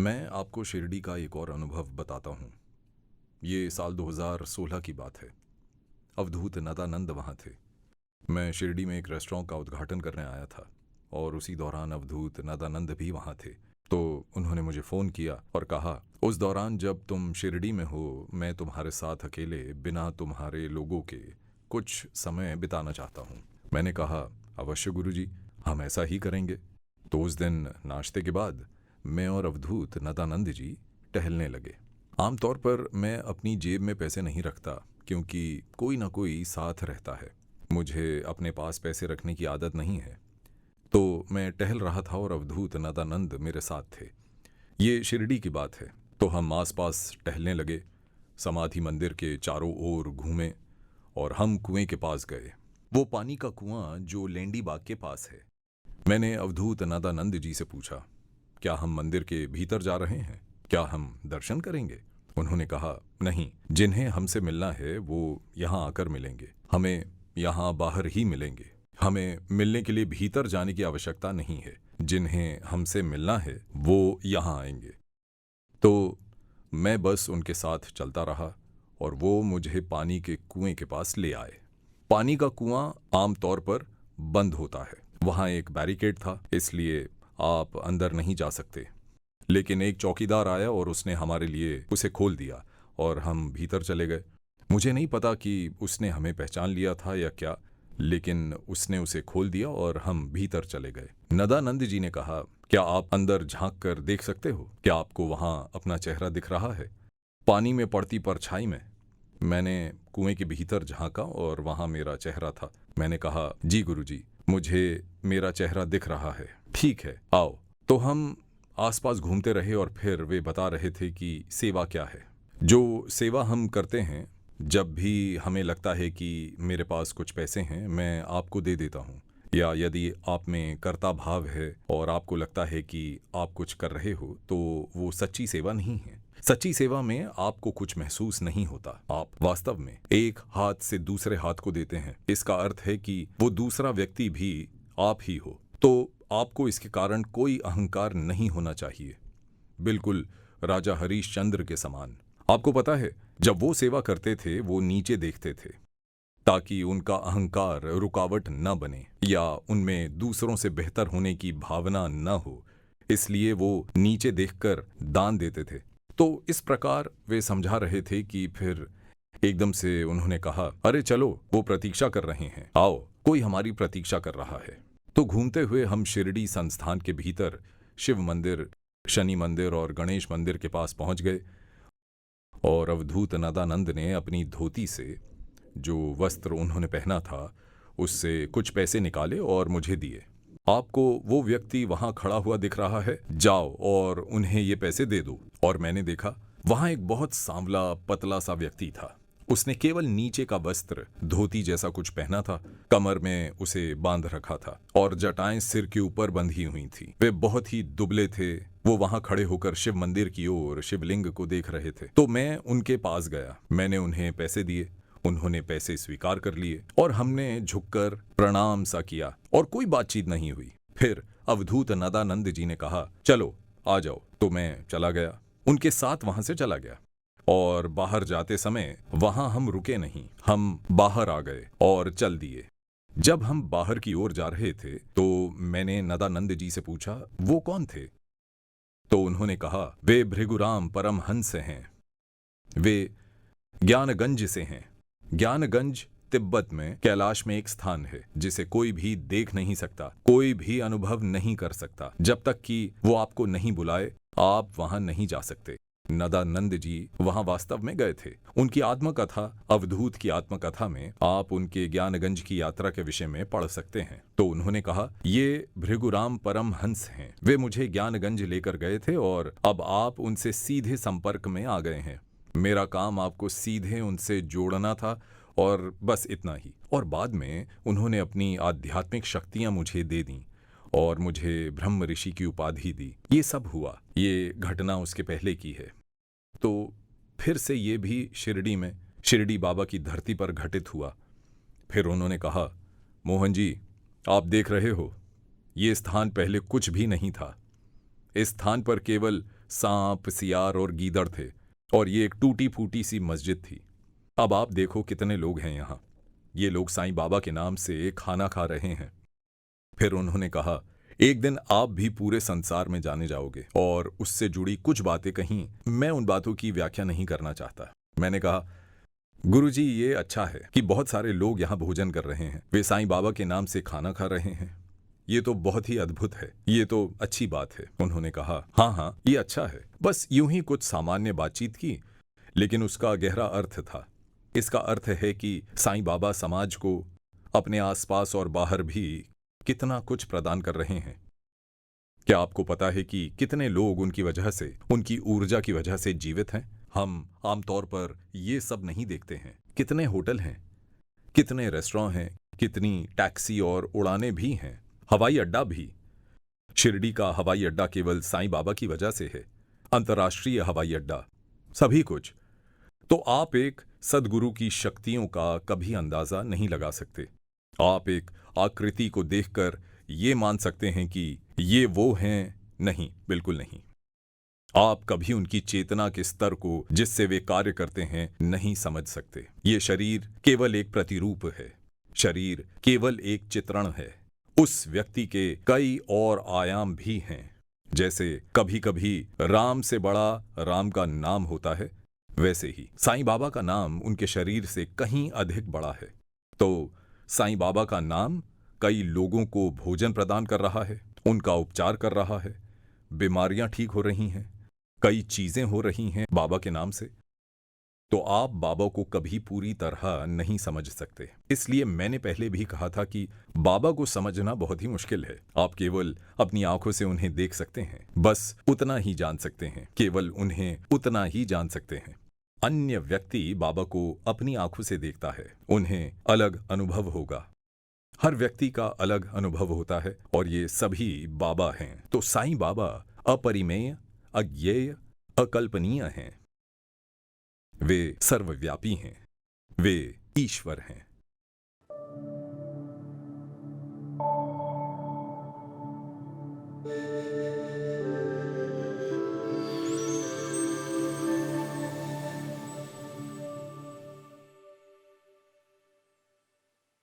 मैं आपको शिरडी का एक और अनुभव बताता हूँ। ये साल 2016 की बात है। अवधूत नदानंद वहाँ थे। मैं शिरडी में एक रेस्टोरेंट का उद्घाटन करने आया था और उसी दौरान अवधूत नदानंद भी वहाँ थे। तो उन्होंने मुझे फ़ोन किया और कहा, उस दौरान जब तुम शिरडी में हो, मैं तुम्हारे साथ अकेले बिना तुम्हारे लोगों के कुछ समय बिताना चाहता हूँ। मैंने कहा, अवश्य गुरुजी, हम ऐसा ही करेंगे। तो उस दिन नाश्ते के बाद मैं और अवधूत नदानंद जी टहलने लगे। आमतौर पर मैं अपनी जेब में पैसे नहीं रखता, क्योंकि कोई ना कोई साथ रहता है। मुझे अपने पास पैसे रखने की आदत नहीं है। तो मैं टहल रहा था और अवधूत नदानंद मेरे साथ थे। ये शिरडी की बात है। तो हम आसपास टहलने लगे, समाधि मंदिर के चारों ओर घूमे और हम कुएं के पास गए। वो पानी का कुआं जो लेंडी बाग के पास है। मैंने अवधूत नदानंद जी से पूछा, क्या हम मंदिर के भीतर जा रहे हैं? क्या हम दर्शन करेंगे? उन्होंने कहा, नहीं, जिन्हें हमसे मिलना है वो यहाँ आकर मिलेंगे। हमें यहाँ बाहर ही मिलेंगे। हमें मिलने के लिए भीतर जाने की आवश्यकता नहीं है। जिन्हें हमसे मिलना है वो यहाँ आएंगे। तो मैं बस उनके साथ चलता रहा और वो मुझे पानी के कुएं के पास ले आए। पानी का कुआं आमतौर पर बंद होता है। वहाँ एक बैरिकेड था, इसलिए आप अंदर नहीं जा सकते। लेकिन एक चौकीदार आया और उसने हमारे लिए उसे खोल दिया और हम भीतर चले गए। मुझे नहीं पता कि उसने हमें पहचान लिया था या क्या, लेकिन उसने उसे खोल दिया और हम भीतर चले गए। नदानंद जी ने कहा, क्या आप अंदर झांक कर देख सकते हो? क्या आपको वहां अपना चेहरा दिख रहा है पानी में पड़ती परछाई में? मैंने कुएं के भीतर झांका और वहां मेरा चेहरा था। मैंने कहा, जी गुरुजी, मुझे मेरा चेहरा दिख रहा है। ठीक है, आओ। तो हम आसपास घूमते रहे और फिर वे बता रहे थे कि सेवा क्या है। जो सेवा हम करते हैं, जब भी हमें लगता है कि मेरे पास कुछ पैसे हैं, मैं आपको दे देता हूँ। या यदि आप में कर्ता भाव है और आपको लगता है कि आप कुछ कर रहे हो, तो वो सच्ची सेवा नहीं है। सच्ची सेवा में आपको कुछ महसूस नहीं होता। आप वास्तव में एक हाथ से दूसरे हाथ को देते हैं। इसका अर्थ है कि वो दूसरा व्यक्ति भी आप ही हो। तो आपको इसके कारण कोई अहंकार नहीं होना चाहिए, बिल्कुल राजा हरिश्चंद्र के समान। आपको पता है, जब वो सेवा करते थे वो नीचे देखते थे ताकि उनका अहंकार रुकावट न बने या उनमें दूसरों से बेहतर होने की भावना न हो, इसलिए वो नीचे देखकर दान देते थे। तो इस प्रकार वे समझा रहे थे कि फिर एकदम से उन्होंने कहा, अरे चलो, वो प्रतीक्षा कर रहे हैं, आओ, कोई हमारी प्रतीक्षा कर रहा है। तो घूमते हुए हम शिरडी संस्थान के भीतर शिव मंदिर, शनि मंदिर और गणेश मंदिर के पास पहुंच गए और अवधूत नदानंद ने अपनी धोती से, जो वस्त्र उन्होंने पहना था, उससे कुछ पैसे निकाले और मुझे दिए। आपको वो व्यक्ति वहां खड़ा हुआ दिख रहा है, जाओ और उन्हें ये पैसे दे दो। और मैंने देखा, वहां एक बहुत सांवला पतला सा व्यक्ति था। उसने केवल नीचे का वस्त्र, धोती जैसा कुछ पहना था, कमर में उसे बांध रखा था और जटाएं सिर के ऊपर बंधी हुई थी। वे बहुत ही दुबले थे। वो वहां खड़े होकर शिव मंदिर की ओर शिवलिंग को देख रहे थे। तो मैं उनके पास गया। मैंने उन्हें पैसे दिए। उन्होंने पैसे स्वीकार कर लिए और हमने झुककर प्रणाम सा किया और कोई बातचीत नहीं हुई। फिर अवधूत नदानंद जी ने कहा, चलो आ जाओ। तो मैं चला गया, उनके साथ वहां से चला गया। और बाहर जाते समय वहां हम रुके नहीं, हम बाहर आ गए और चल दिए। जब हम बाहर की ओर जा रहे थे तो मैंने नदानंद जी से पूछा, वो कौन थे? तो उन्होंने कहा, वे भृगुराम परमहंस हैं। वे ज्ञानगंज से हैं। ज्ञानगंज तिब्बत में कैलाश में एक स्थान है जिसे कोई भी देख नहीं सकता, कोई भी अनुभव नहीं कर सकता। जब तक कि वो आपको नहीं बुलाए, आप वहां नहीं जा सकते। नदानंद जी वहां वास्तव में गए थे। उनकी आत्मकथा, अवधूत की आत्मकथा में आप उनके ज्ञानगंज की यात्रा के विषय में पढ़ सकते हैं। तो उन्होंने कहा, ये भृगुराम परमहंस हैं। वे मुझे ज्ञानगंज लेकर गए थे और अब आप उनसे सीधे संपर्क में आ गए हैं। मेरा काम आपको सीधे उनसे जोड़ना था और बस इतना ही। और बाद में उन्होंने अपनी आध्यात्मिक शक्तियां मुझे दे दी और मुझे ब्रह्म ऋषि की उपाधि दी। ये सब हुआ। ये घटना उसके पहले की है। तो फिर से ये भी शिरडी में, शिरडी बाबा की धरती पर घटित हुआ। फिर उन्होंने कहा, मोहन जी, आप देख रहे हो, ये स्थान पहले कुछ भी नहीं था। इस स्थान पर केवल सांप, सियार और गीदड़ थे और ये एक टूटी फूटी सी मस्जिद थी। अब आप देखो कितने लोग हैं यहाँ। ये लोग साईं बाबा के नाम से खाना खा रहे हैं। फिर उन्होंने कहा, एक दिन आप भी पूरे संसार में जाने जाओगे और उससे जुड़ी कुछ बातें कहीं। मैं उन बातों की व्याख्या नहीं करना चाहता। मैंने कहा, गुरुजी, ये अच्छा है कि बहुत सारे लोग यहाँ भोजन कर रहे हैं, वे साईं बाबा के नाम से खाना खा रहे हैं। ये तो बहुत ही अद्भुत है, ये तो अच्छी बात है। उन्होंने कहा, हाँ, ये अच्छा है। बस यूं ही कुछ सामान्य बातचीत की, लेकिन उसका गहरा अर्थ था। इसका अर्थ है कि साईं बाबा समाज को अपने आसपास और बाहर भी कितना कुछ प्रदान कर रहे हैं। क्या आपको पता है कि कितने लोग उनकी वजह से, उनकी ऊर्जा की वजह से जीवित हैं? हम आमतौर पर ये सब नहीं देखते हैं। कितने होटल हैं, कितने रेस्टोरेंट हैं, कितनी टैक्सी और उड़ानें भी हैं, हवाई अड्डा भी। शिरडी का हवाई अड्डा केवल साईं बाबा की वजह से है, अंतर्राष्ट्रीय हवाई अड्डा, सभी कुछ। तो आप एक सद्गुरु की शक्तियों का कभी अंदाजा नहीं लगा सकते। आप एक आकृति को देखकर ये मान सकते हैं कि ये वो हैं, नहीं, बिल्कुल नहीं। आप कभी उनकी चेतना के स्तर को, जिससे वे कार्य करते हैं, नहीं समझ सकते। ये शरीर केवल एक प्रतिरूप है, शरीर केवल एक चित्रण है। उस व्यक्ति के कई और आयाम भी हैं। जैसे कभी कभी राम से बड़ा राम का नाम होता है, वैसे ही साईं बाबा का नाम उनके शरीर से कहीं अधिक बड़ा है। तो साईं बाबा का नाम कई लोगों को भोजन प्रदान कर रहा है, उनका उपचार कर रहा है, बीमारियां ठीक हो रही हैं, कई चीजें हो रही हैं बाबा के नाम से। तो आप बाबा को कभी पूरी तरह नहीं समझ सकते। इसलिए मैंने पहले भी कहा था कि बाबा को समझना बहुत ही मुश्किल है। आप केवल अपनी आंखों से उन्हें देख सकते हैं, बस उतना ही जान सकते हैं, केवल उन्हें उतना ही जान सकते हैं। अन्य व्यक्ति बाबा को अपनी आंखों से देखता है, उन्हें अलग अनुभव होगा। हर व्यक्ति का अलग अनुभव होता है और ये सभी बाबा हैं। तो साईं बाबा अपरिमेय, अज्ञेय, अकल्पनीय हैं। वे सर्वव्यापी हैं, वे ईश्वर हैं।